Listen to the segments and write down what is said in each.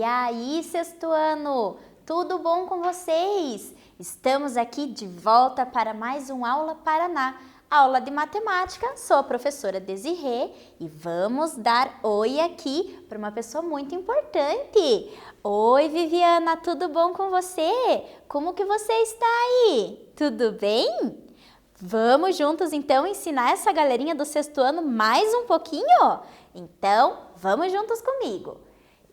E aí, sexto ano, tudo bom com vocês? Estamos aqui de volta para mais um Aula Paraná, aula de matemática. Sou a professora Desirê e vamos dar oi aqui para uma pessoa muito importante. Oi, Viviana, tudo bom com você? Como que você está aí? Tudo bem? Vamos juntos então ensinar essa galerinha do sexto ano mais um pouquinho? Então, vamos juntos comigo.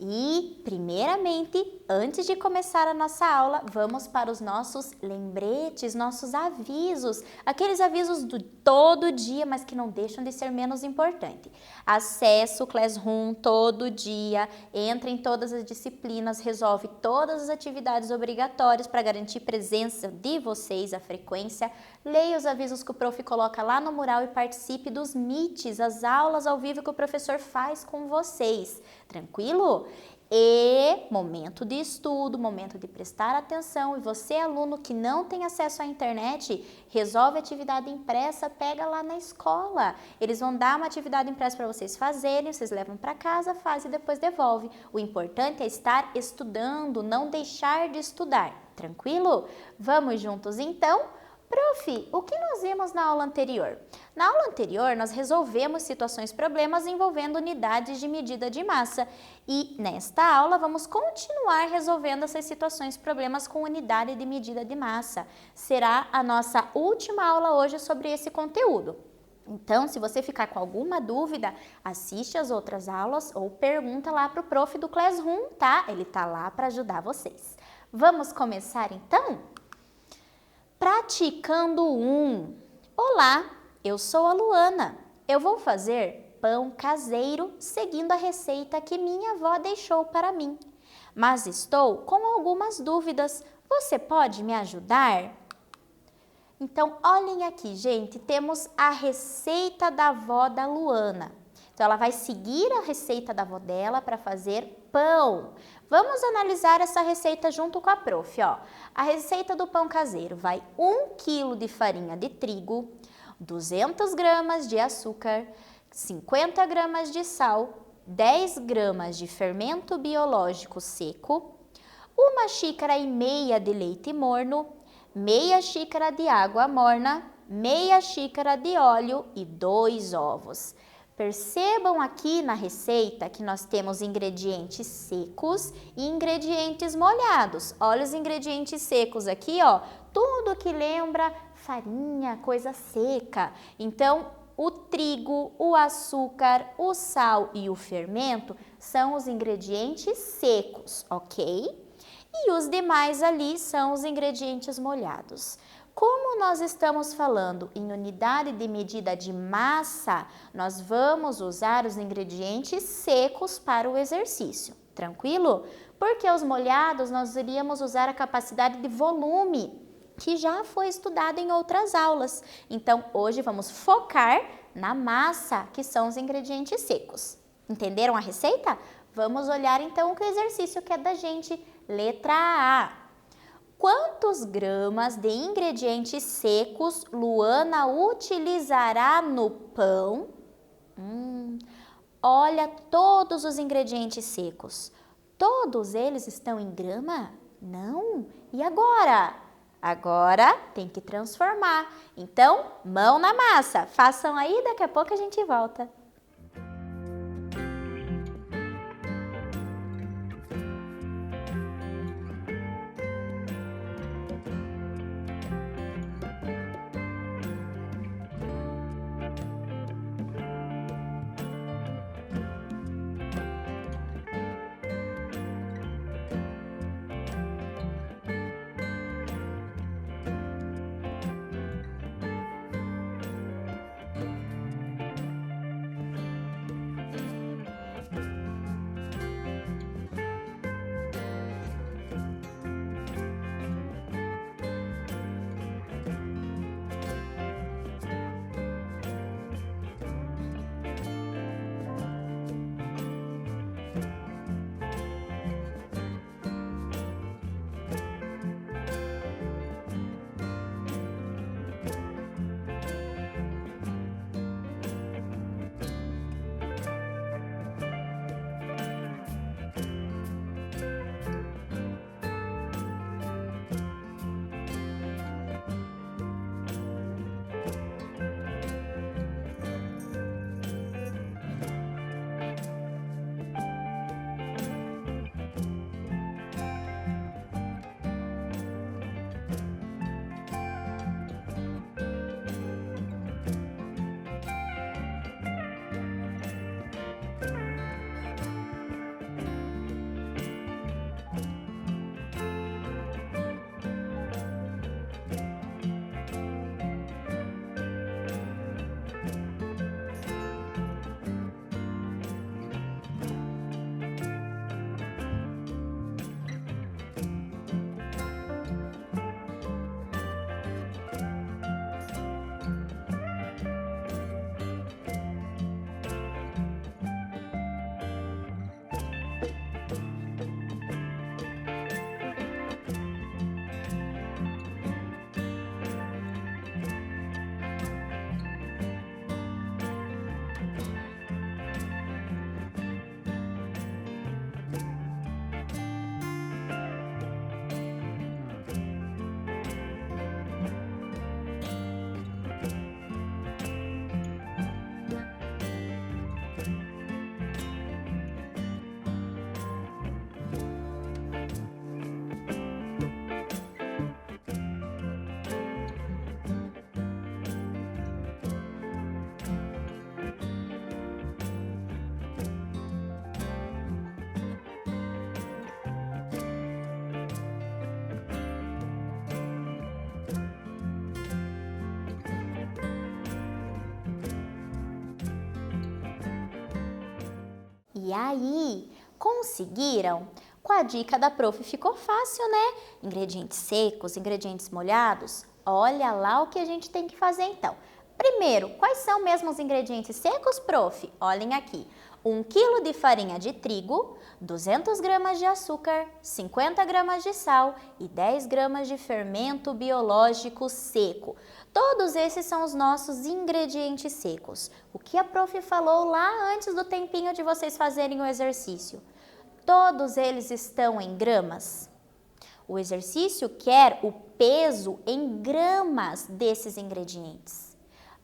E, primeiramente, antes de começar a nossa aula, vamos para os nossos lembretes, nossos avisos, aqueles avisos do todo dia, mas que não deixam de ser menos importante. Acesse o Classroom todo dia, entra em todas as disciplinas, resolve todas as atividades obrigatórias para garantir presença de vocês, a frequência. Leia os avisos que o prof coloca lá no mural e participe dos meets, as aulas ao vivo que o professor faz com vocês. Tranquilo? E momento de estudo, momento de prestar atenção. E você, aluno que não tem acesso à internet, resolve atividade impressa, pega lá na escola. Eles vão dar uma atividade impressa para vocês fazerem, vocês levam para casa, faz e depois devolve. O importante é estar estudando, não deixar de estudar. Tranquilo? Vamos juntos então? Prof, o que nós vimos na aula anterior? Na aula anterior, nós resolvemos situações problemas envolvendo unidades de medida de massa. E nesta aula, vamos continuar resolvendo essas situações problemas com unidade de medida de massa. Será a nossa última aula hoje sobre esse conteúdo. Então, se você ficar com alguma dúvida, assiste as outras aulas ou pergunta lá para o prof do Classroom, tá? Ele tá lá para ajudar vocês. Vamos começar então? Praticando 1. Olá, eu sou a Luana. Eu vou fazer pão caseiro seguindo a receita que minha avó deixou para mim. Mas estou com algumas dúvidas. Você pode me ajudar? Então, olhem aqui, gente, temos a receita da avó da Luana. Então, ela vai seguir a receita da avó dela para fazer pão. Vamos analisar essa receita junto com a prof, ó. A receita do pão caseiro vai 1 kg de farinha de trigo, 200 gramas de açúcar, 50 gramas de sal, 10 gramas de fermento biológico seco, 1,5 xícara de leite morno, meia xícara de água morna, meia xícara de óleo e 2 ovos. Percebam aqui na receita que nós temos ingredientes secos e ingredientes molhados. Olha os ingredientes secos aqui, ó. Tudo que lembra farinha, coisa seca. Então, o trigo, o açúcar, o sal e o fermento são os ingredientes secos, ok? E os demais ali são os ingredientes molhados. Como nós estamos falando em unidade de medida de massa, nós vamos usar os ingredientes secos para o exercício, tranquilo? Porque os molhados nós iríamos usar a capacidade de volume, que já foi estudado em outras aulas. Então, hoje vamos focar na massa, que são os ingredientes secos. Entenderam a receita? Vamos olhar então o exercício que é da gente. Letra A. Quantos gramas de ingredientes secos Luana utilizará no pão? Olha todos os ingredientes secos. Todos eles estão em grama? Não. E agora? Agora tem que transformar. Então, mão na massa. Façam aí, daqui a pouco a gente volta. E aí, conseguiram? Com a dica da prof ficou fácil, né? Ingredientes secos, ingredientes molhados. Olha lá o que a gente tem que fazer então. Primeiro, quais são mesmo os ingredientes secos, prof? Olhem aqui. 1 kg de farinha de trigo, 200 gramas de açúcar, 50 gramas de sal e 10 gramas de fermento biológico seco. Todos esses são os nossos ingredientes secos. O que a prof falou lá antes do tempinho de vocês fazerem o exercício. Todos eles estão em gramas. O exercício quer o peso em gramas desses ingredientes.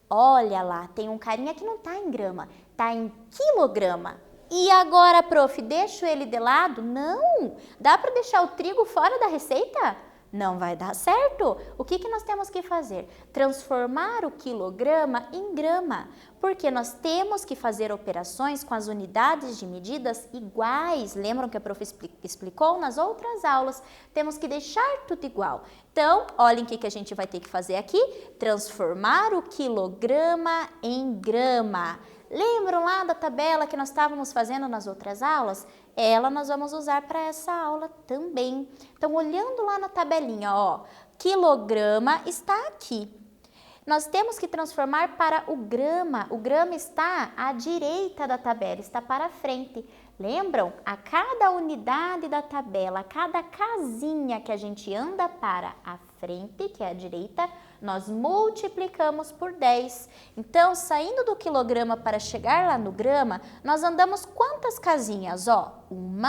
Olha lá, tem um carinha que não está em grama, está em quilograma. E agora, prof, deixo ele de lado? Não! Dá para deixar o trigo fora da receita? Não vai dar certo. O que nós temos que fazer? Transformar o quilograma em grama, porque nós temos que fazer operações com as unidades de medidas iguais. Lembram que a prof explicou nas outras aulas? Temos que deixar tudo igual. Então, olhem o que a gente vai ter que fazer aqui. Transformar o quilograma em grama. Lembram lá da tabela que nós estávamos fazendo nas outras aulas? Ela nós vamos usar para essa aula também. Então, olhando lá na tabelinha, ó, quilograma está aqui. Nós temos que transformar para o grama. O grama está à direita da tabela, está para frente. Lembram? A cada unidade da tabela, a cada casinha que a gente anda para a frente, que é a direita, nós multiplicamos por 10. Então, saindo do quilograma para chegar lá no grama, nós andamos quantas casinhas? Ó, 1,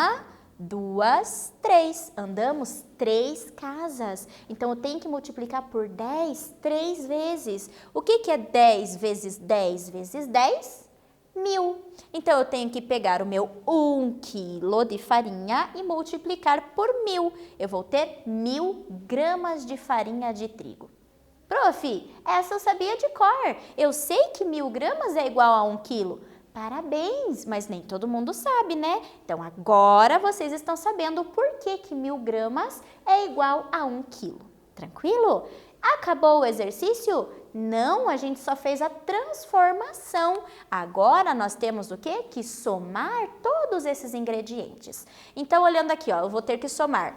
2, 3. Andamos 3 casas. Então, eu tenho que multiplicar por 10 3 vezes. O que é 10 vezes 10 vezes 10? 1000. Então, eu tenho que pegar o meu 1 quilo de farinha e multiplicar por 1000. Eu vou ter 1000 gramas de farinha de trigo. Prof, essa eu sabia de cor. Eu sei que 1000 gramas é igual a 1 quilo. Parabéns, mas nem todo mundo sabe, né? Então, agora vocês estão sabendo por que 1000 gramas é igual a 1 quilo. Tranquilo? Acabou o exercício? Não, a gente só fez a transformação. Agora nós temos o quê? Que somar todos esses ingredientes. Então, olhando aqui, ó, eu vou ter que somar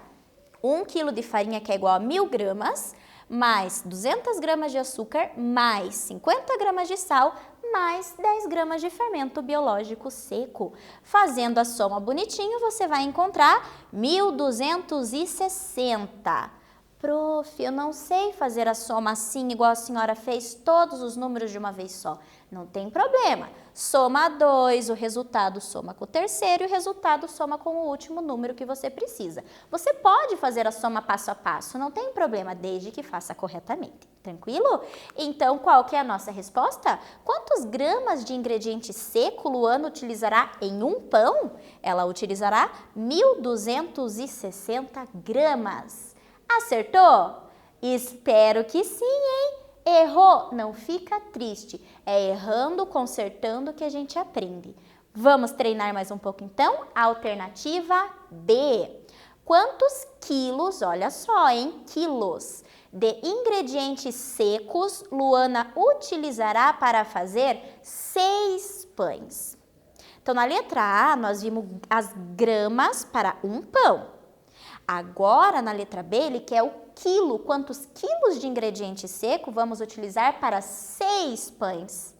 1 quilo de farinha, que é igual a 1000 gramas, mais 200 gramas de açúcar, mais 50 gramas de sal, mais 10 gramas de fermento biológico seco. Fazendo a soma bonitinho, você vai encontrar 1260. Prof, eu não sei fazer a soma assim, igual a senhora fez, todos os números de uma vez só. Não tem problema. Soma 2, o resultado soma com o terceiro e o resultado soma com o último número que você precisa. Você pode fazer a soma passo a passo, não tem problema, desde que faça corretamente. Tranquilo? Então, qual que é a nossa resposta? Quantos gramas de ingrediente seco Luana utilizará em um pão? Ela utilizará 1260 gramas. Acertou? Espero que sim, hein? Errou? Não fica triste. É errando, consertando que a gente aprende. Vamos treinar mais um pouco então? Alternativa B. Quantos quilos, olha só, hein? Quilos de ingredientes secos Luana utilizará para fazer 6 pães? Então, na letra A, nós vimos as gramas para um pão. Agora, na letra B, ele quer o quilo. Quantos quilos de ingrediente seco vamos utilizar para 6 pães?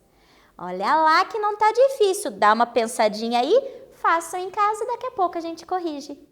Olha lá que não tá difícil. Dá uma pensadinha aí, façam em casa e daqui a pouco a gente corrige.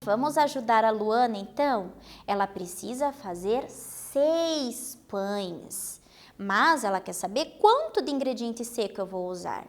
Vamos ajudar a Luana, então? Ela precisa fazer 6 pães, mas ela quer saber quanto de ingrediente seco eu vou usar.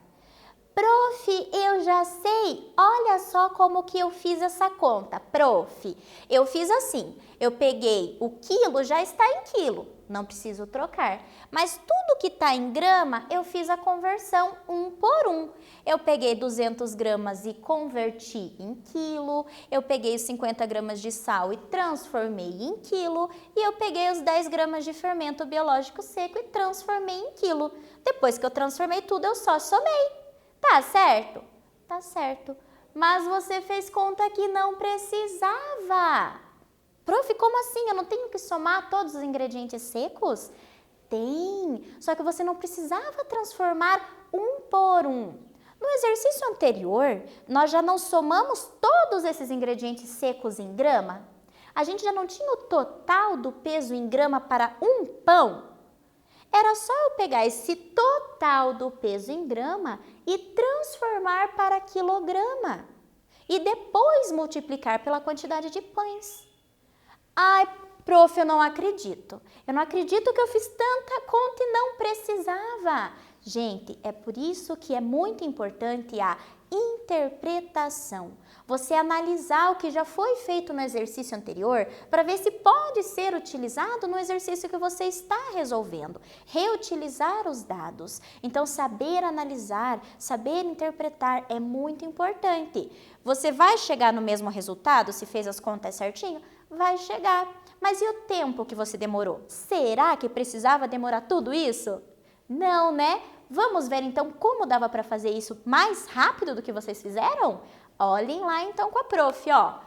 Prof, eu já sei, olha só como que eu fiz essa conta. Prof, eu fiz assim, eu peguei o quilo, já está em quilo, não preciso trocar. Mas tudo que está em grama, eu fiz a conversão 1 por 1. Eu peguei 200 gramas e converti em quilo, eu peguei os 50 gramas de sal e transformei em quilo, e eu peguei os 10 gramas de fermento biológico seco e transformei em quilo. Depois que eu transformei tudo, eu só somei. Tá certo? Tá certo. Mas você fez conta que não precisava. Prof, como assim? Eu não tenho que somar todos os ingredientes secos? Tem, só que você não precisava transformar 1 por 1. No exercício anterior, nós já não somamos todos esses ingredientes secos em grama? A gente já não tinha o total do peso em grama para um pão? Era só eu pegar esse total do peso em grama e transformar para quilograma. E depois multiplicar pela quantidade de pães. Ai, prof, eu não acredito. Eu não acredito que eu fiz tanta conta e não precisava. Gente, é por isso que é muito importante a interpretação. Você analisar o que já foi feito no exercício anterior para ver se pode ser utilizado no exercício que você está resolvendo. Reutilizar os dados. Então, saber analisar, saber interpretar é muito importante. Você vai chegar no mesmo resultado se fez as contas certinho? Vai chegar. Mas e o tempo que você demorou? Será que precisava demorar tudo isso? Não, né? Vamos ver então como dava para fazer isso mais rápido do que vocês fizeram? Olhem lá então com a prof, ó.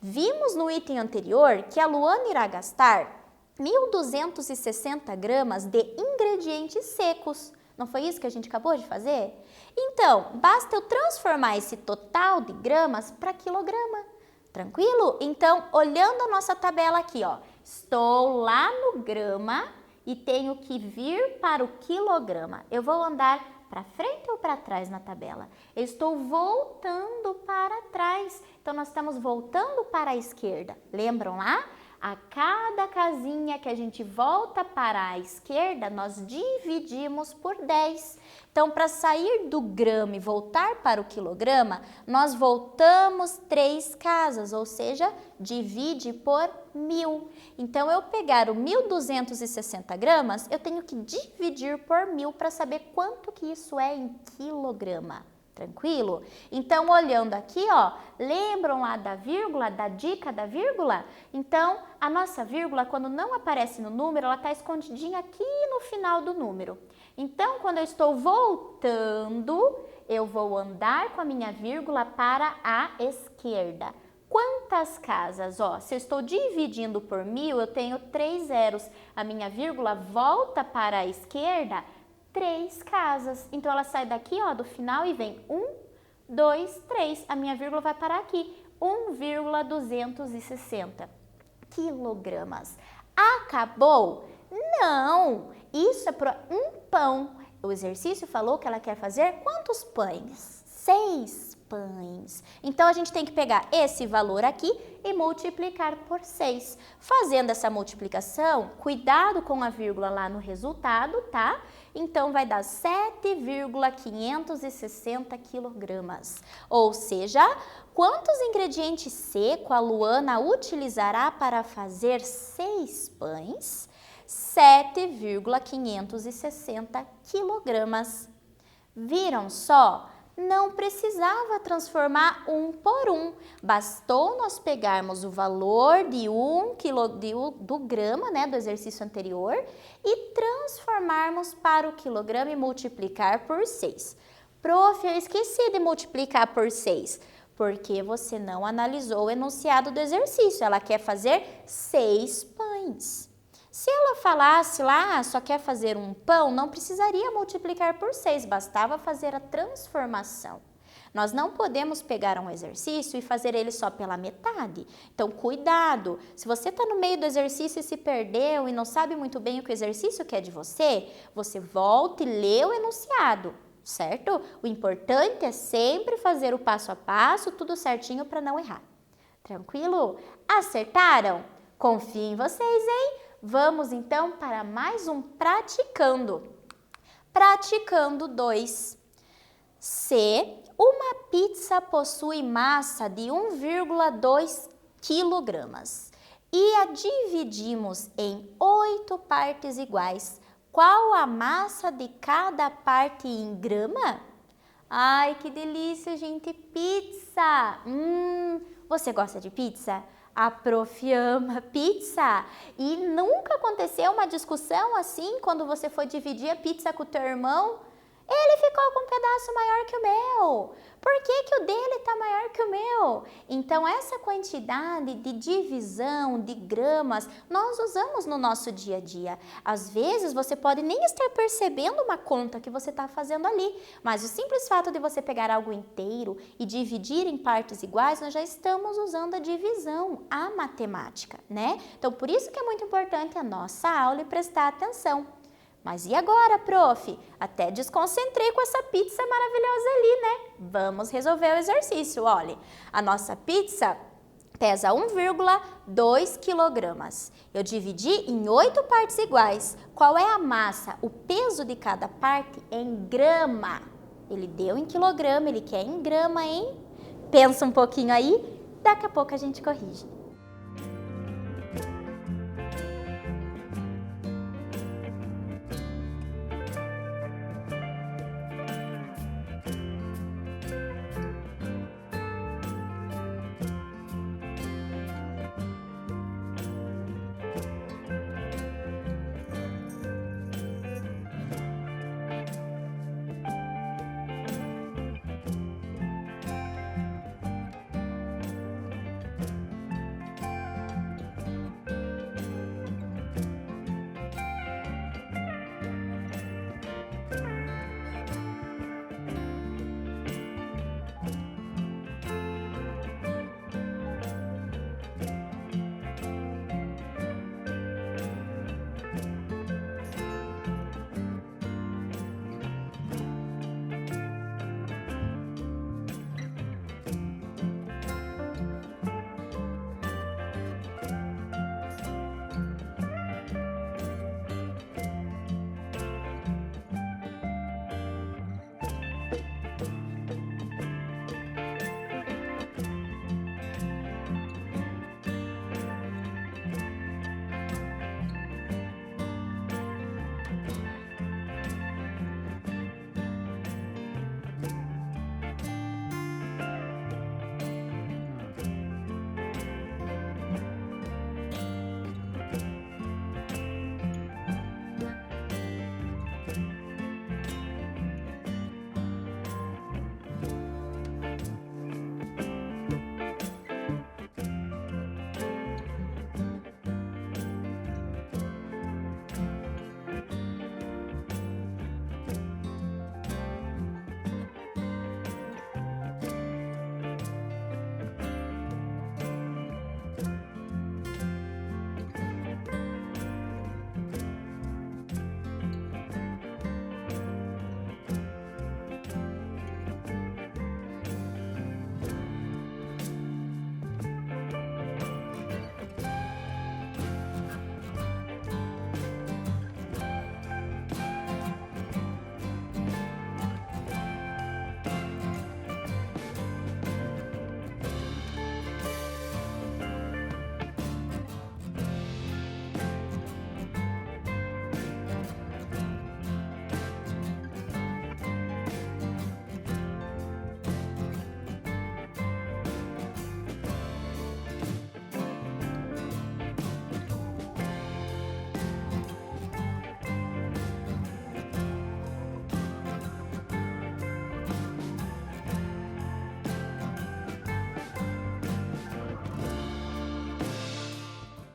Vimos no item anterior que a Luana irá gastar 1.260 gramas de ingredientes secos. Não foi isso que a gente acabou de fazer? Então, basta eu transformar esse total de gramas para quilograma. Tranquilo? Então, olhando a nossa tabela aqui, ó. Estou lá no grama e tenho que vir para o quilograma. Eu vou andar para frente ou para trás na tabela? Eu estou voltando para trás. Então, nós estamos voltando para a esquerda. Lembram lá? A cada casinha que a gente volta para a esquerda, nós dividimos por 10. Então, para sair do grama e voltar para o quilograma, nós voltamos 3 casas, ou seja, divide por 1.000. Então, eu pegar o 1.260 gramas, eu tenho que dividir por 1.000 para saber quanto que isso é em quilograma. Tranquilo? Então, olhando aqui, ó, lembram lá da vírgula, da dica da vírgula? Então, a nossa vírgula, quando não aparece no número, ela está escondidinha aqui no final do número. Então, quando eu estou voltando, eu vou andar com a minha vírgula para a esquerda. Quantas casas? Ó, se eu estou dividindo por 1.000, eu tenho 3 zeros. A minha vírgula volta para a esquerda, 3 casas. Então, ela sai daqui, ó, do final e vem 1, 2, 3. A minha vírgula vai parar aqui, 1,260 quilogramas. Acabou? Não! Isso é para um pão. O exercício falou que ela quer fazer quantos pães? 6 pães. Então, a gente tem que pegar esse valor aqui e multiplicar por 6. Fazendo essa multiplicação, cuidado com a vírgula lá no resultado, tá? Então, vai dar 7,560 quilogramas. Ou seja, quantos ingredientes secos a Luana utilizará para fazer 6 pães? 7,560 quilogramas. Viram só? Não precisava transformar 1 por 1. Bastou nós pegarmos o valor de 1 do grama, né, do exercício anterior, e transformarmos para o quilograma e multiplicar por 6. Prof, eu esqueci de multiplicar por 6. Porque você não analisou o enunciado do exercício. Ela quer fazer 6 pães. Se ela falasse lá, só quer fazer um pão, não precisaria multiplicar por 6, bastava fazer a transformação. Nós não podemos pegar um exercício e fazer ele só pela metade. Então, cuidado! Se você está no meio do exercício e se perdeu e não sabe muito bem o que o exercício quer de você, você volta e lê o enunciado, certo? O importante é sempre fazer o passo a passo, tudo certinho para não errar. Tranquilo? Acertaram? Confio em vocês, hein? Vamos então para mais um praticando. Praticando 2. Se uma pizza possui massa de 1,2 quilogramas e a dividimos em 8 partes iguais, qual a massa de cada parte em grama? Ai, que delícia, gente! Pizza! Você gosta de pizza? A prof ama pizza. E nunca aconteceu uma discussão assim quando você foi dividir a pizza com o teu irmão? Ele ficou com um pedaço maior que o meu. Por que que o dele está maior que o meu? Então, essa quantidade de divisão de gramas nós usamos no nosso dia a dia. Às vezes, você pode nem estar percebendo uma conta que você está fazendo ali, mas o simples fato de você pegar algo inteiro e dividir em partes iguais, nós já estamos usando a divisão, a matemática, né? Então, por isso que é muito importante a nossa aula e prestar atenção. Mas e agora, prof? Até desconcentrei com essa pizza maravilhosa ali, né? Vamos resolver o exercício. Olha, a nossa pizza pesa 1,2 quilogramas. Eu dividi em 8 partes iguais. Qual é a massa? O peso de cada parte em grama. Ele deu em quilograma, ele quer em grama, hein? Pensa um pouquinho aí, daqui a pouco a gente corrige.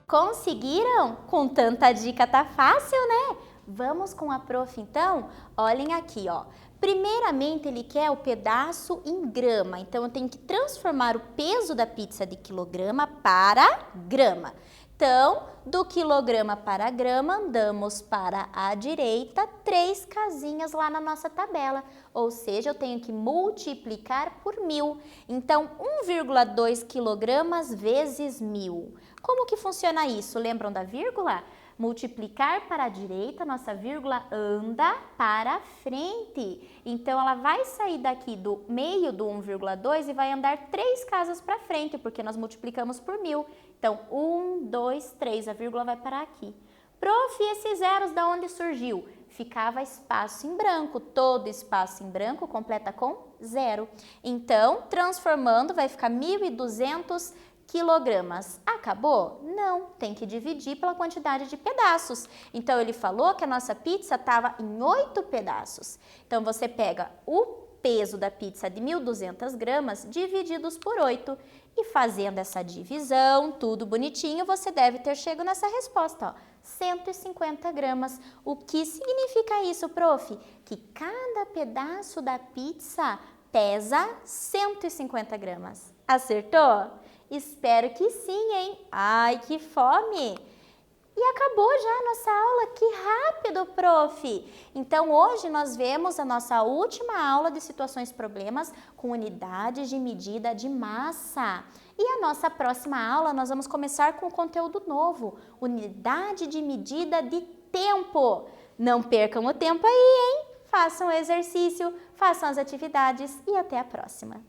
Conseguiram? Com tanta dica tá fácil, né? Vamos com a prof então? Olhem aqui, ó. Primeiramente, ele quer o pedaço em grama, então eu tenho que transformar o peso da pizza de quilograma para grama. Então, do quilograma para grama, andamos para a direita 3 casinhas lá na nossa tabela, ou seja, eu tenho que multiplicar por 1.000. Então, 1,2 quilogramas vezes 1.000. Como que funciona isso? Lembram da vírgula? Multiplicar para a direita, nossa vírgula anda para a frente. Então, ela vai sair daqui do meio do 1,2 e vai andar 3 casas para frente, porque nós multiplicamos por 1.000. Então, 1, 2, 3, a vírgula vai parar aqui. Prof, esses zeros da onde surgiu? Ficava espaço em branco, todo espaço em branco completa com 0. Então, transformando, vai ficar 1.200 quilogramas. Acabou? Não, tem que dividir pela quantidade de pedaços. Então, ele falou que a nossa pizza estava em 8 pedaços. Então, você pega o peso da pizza de 1.200 gramas divididos por 8 e fazendo essa divisão, tudo bonitinho, você deve ter chegado nessa resposta, ó, 150 gramas. O que significa isso, prof? Que cada pedaço da pizza pesa 150 gramas. Acertou? Espero que sim, hein? Ai, que fome! E acabou já a nossa aula, que rápido, prof! Então, hoje nós vemos a nossa última aula de situações problemas com unidades de medida de massa. E a nossa próxima aula nós vamos começar com conteúdo novo, unidade de medida de tempo. Não percam o tempo aí, hein? Façam o exercício, façam as atividades e até a próxima.